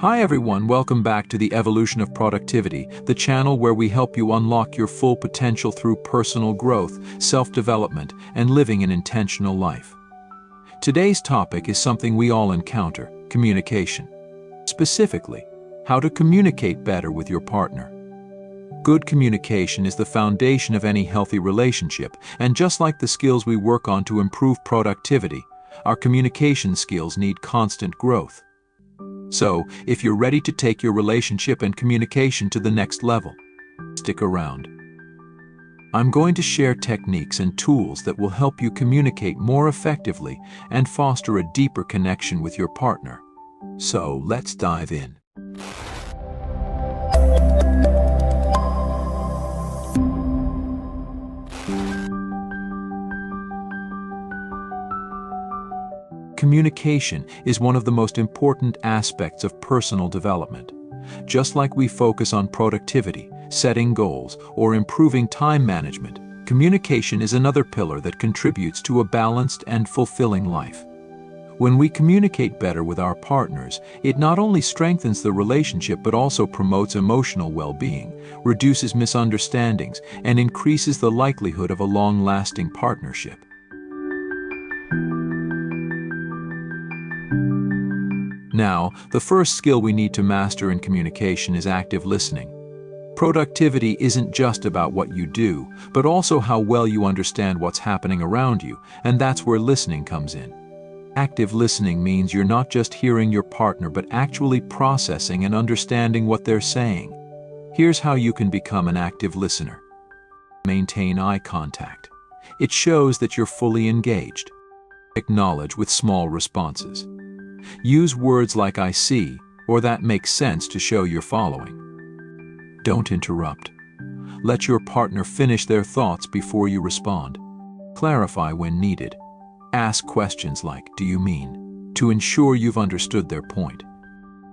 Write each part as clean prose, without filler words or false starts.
Hi everyone, welcome back to the Evolution of Productivity, the channel where we help you unlock your full potential through personal growth, self-development, and living an intentional life. Today's topic is something we all encounter: communication. Specifically, how to communicate better with your partner. Good communication is the foundation of any healthy relationship, and just like the skills we work on to improve productivity, our communication skills need constant growth. So, if you're ready to take your relationship and communication to the next level, stick around. I'm going to share techniques and tools that will help you communicate more effectively and foster a deeper connection with your partner. So, let's dive in. Communication is one of the most important aspects of personal development. Just like we focus on productivity, setting goals, or improving time management, communication is another pillar that contributes to a balanced and fulfilling life. When we communicate better with our partners, it not only strengthens the relationship but also promotes emotional well-being, reduces misunderstandings, and increases the likelihood of a long-lasting partnership. Now, the first skill we need to master in communication is active listening. Productivity isn't just about what you do, but also how well you understand what's happening around you, and that's where listening comes in. Active listening means you're not just hearing your partner but actually processing and understanding what they're saying. Here's how you can become an active listener. Maintain eye contact. It shows that you're fully engaged. Acknowledge with small responses. Use words like "I see" or "that makes sense" to show you're following. Don't interrupt. Let your partner finish their thoughts before you respond. Clarify when needed. Ask questions like "Do you mean?" to ensure you've understood their point.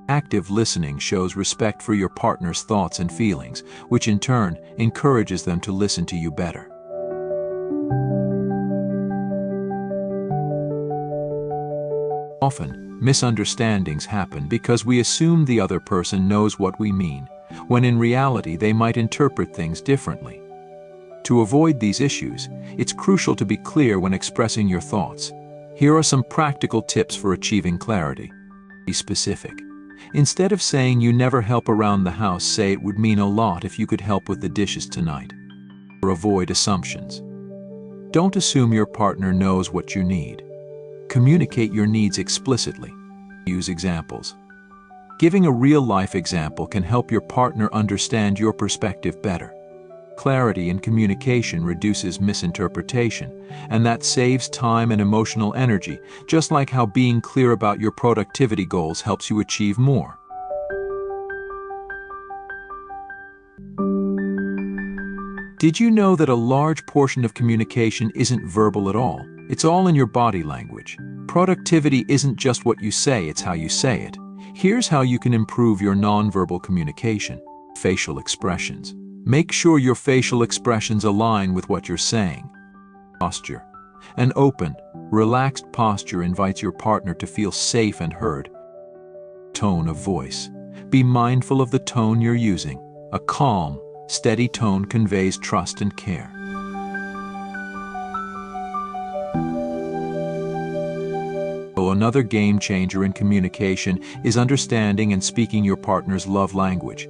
Active listening shows respect for your partner's thoughts and feelings, which in turn encourages them to listen to you better. Often, misunderstandings happen because we assume the other person knows what we mean, when in reality they might interpret things differently. To avoid these issues, it's crucial to be clear when expressing your thoughts. Here are some practical tips for achieving clarity. Be specific. Instead of saying "you never help around the house," say "it would mean a lot if you could help with the dishes tonight." Or avoid assumptions. Don't assume your partner knows what you need. Communicate your needs explicitly. Use examples. Giving a real-life example can help your partner understand your perspective better. Clarity in communication reduces misinterpretation, and that saves time and emotional energy, just like how being clear about your productivity goals helps you achieve more. Did you know that a large portion of communication isn't verbal at all? It's all in your body language. Productivity isn't just what you say, it's how you say it. Here's how you can improve your nonverbal communication. Facial expressions. Make sure your facial expressions align with what you're saying. Posture. An open, relaxed posture invites your partner to feel safe and heard. Tone of voice. Be mindful of the tone you're using. A calm, steady tone conveys trust and care. Another game changer in communication is understanding and speaking your partner's love language.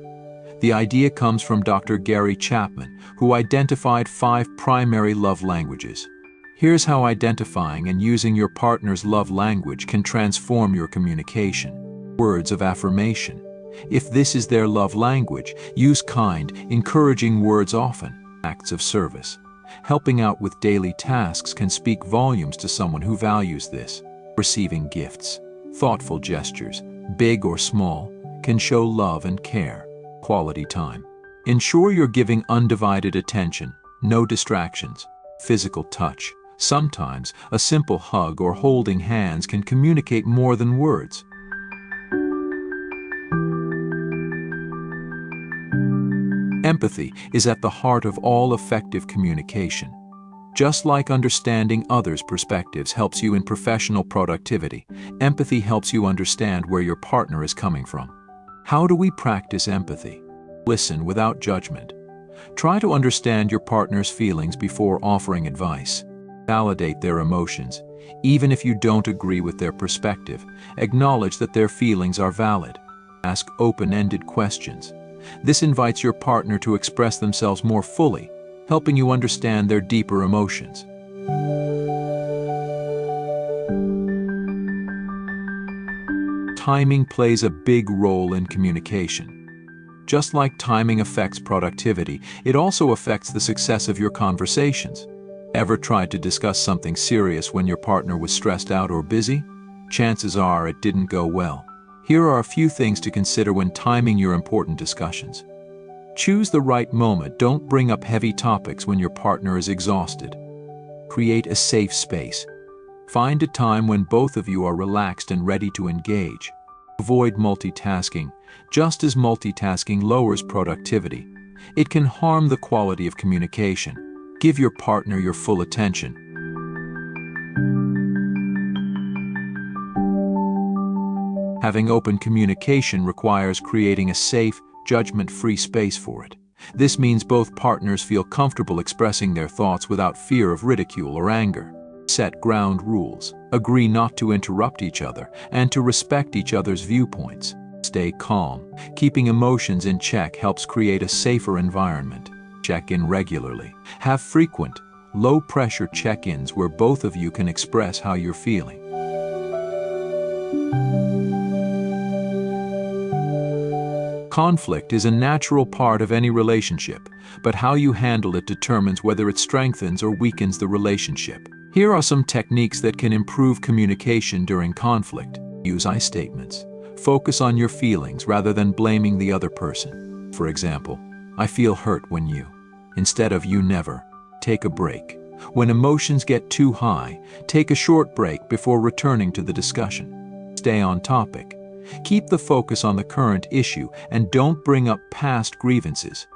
The idea comes from Dr. Gary Chapman, who identified 5 primary love languages. Here's how identifying and using your partner's love language can transform your communication. Words of affirmation. If this is their love language, use kind, encouraging words often. Acts of service. Helping out with daily tasks can speak volumes to someone who values this. Receiving gifts. Thoughtful gestures, big or small, can show love and care. Quality time. Ensure you're giving undivided attention, no distractions. Physical touch. Sometimes, a simple hug or holding hands can communicate more than words. Empathy is at the heart of all effective communication. Just like understanding others' perspectives helps you in professional productivity, empathy helps you understand where your partner is coming from. How do we practice empathy? Listen without judgment. Try to understand your partner's feelings before offering advice. Validate their emotions. Even if you don't agree with their perspective, acknowledge that their feelings are valid. Ask open-ended questions. This invites your partner to express themselves more fully, helping you understand their deeper emotions. Timing plays a big role in communication. Just like timing affects productivity, it also affects the success of your conversations. Ever tried to discuss something serious when your partner was stressed out or busy? Chances are it didn't go well. Here are a few things to consider when timing your important discussions. Choose the right moment. Don't bring up heavy topics when your partner is exhausted. Create a safe space. Find a time when both of you are relaxed and ready to engage. Avoid multitasking. Just as multitasking lowers productivity, it can harm the quality of communication. Give your partner your full attention. Having open communication requires creating a safe, judgment-free space for it. This means both partners feel comfortable expressing their thoughts without fear of ridicule or anger. Set ground rules. Agree not to interrupt each other and to respect each other's viewpoints. Stay calm. Keeping emotions in check helps create a safer environment. Check in regularly. Have frequent, low-pressure check-ins where both of you can express how you're feeling. Conflict is a natural part of any relationship, but how you handle it determines whether it strengthens or weakens the relationship. Here are some techniques that can improve communication during conflict. Use I statements. Focus on your feelings rather than blaming the other person. For example, I feel hurt when you. Instead of you never. Take a break. When emotions get too high, take a short break before returning to the discussion. Stay on topic. Keep the focus on the current issue and don't bring up past grievances.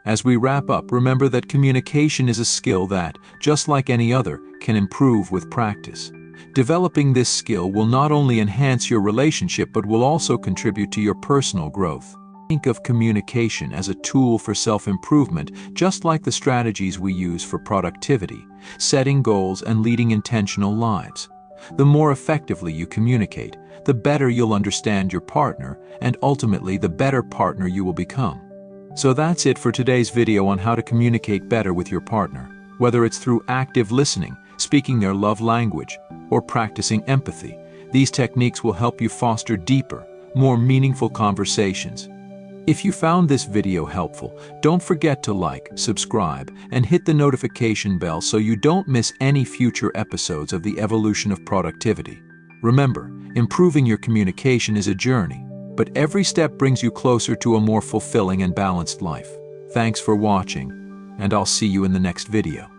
As we wrap up, remember that communication is a skill that, just like any other, can improve with practice. Developing this skill will not only enhance your relationship but will also contribute to your personal growth. Think of communication as a tool for self-improvement, just like the strategies we use for productivity, setting goals, and leading intentional lives. The more effectively you communicate, the better you'll understand your partner, and ultimately the better partner you will become. So that's it for today's video on how to communicate better with your partner. Whether it's through active listening, speaking their love language, or practicing empathy, these techniques will help you foster deeper, more meaningful conversations. If you found this video helpful, don't forget to like, subscribe, and hit the notification bell so you don't miss any future episodes of the evolution of productivity. Remember, improving your communication is a journey, but every step brings you closer to a more fulfilling and balanced life. Thanks for watching, and I'll see you in the next video.